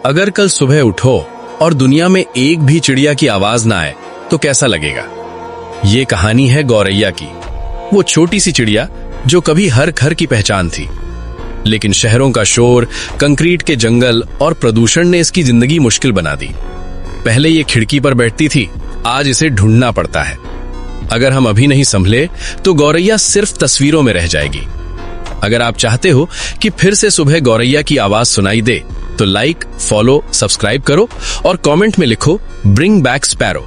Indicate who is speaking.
Speaker 1: अगर कल सुबह उठो और दुनिया में एक भी चिड़िया की आवाज ना आए तो कैसा लगेगा? ये कहानी है गौरैया की, वो छोटी सी चिड़िया जो कभी हर घर की पहचान थी। लेकिन शहरों का शोर, कंक्रीट के जंगल और प्रदूषण ने इसकी जिंदगी मुश्किल बना दी। पहले ये खिड़की पर बैठती थी, आज इसे ढूंढना पड़ता है। अगर हम अभी नहीं संभले तो गौरैया सिर्फ तस्वीरों में रह जाएगी। अगर आप चाहते हो कि फिर से सुबह गौरैया की आवाज सुनाई दे तो लाइक, फॉलो, सब्सक्राइब करो और कमेंट में लिखो ब्रिंग बैक स्पैरो।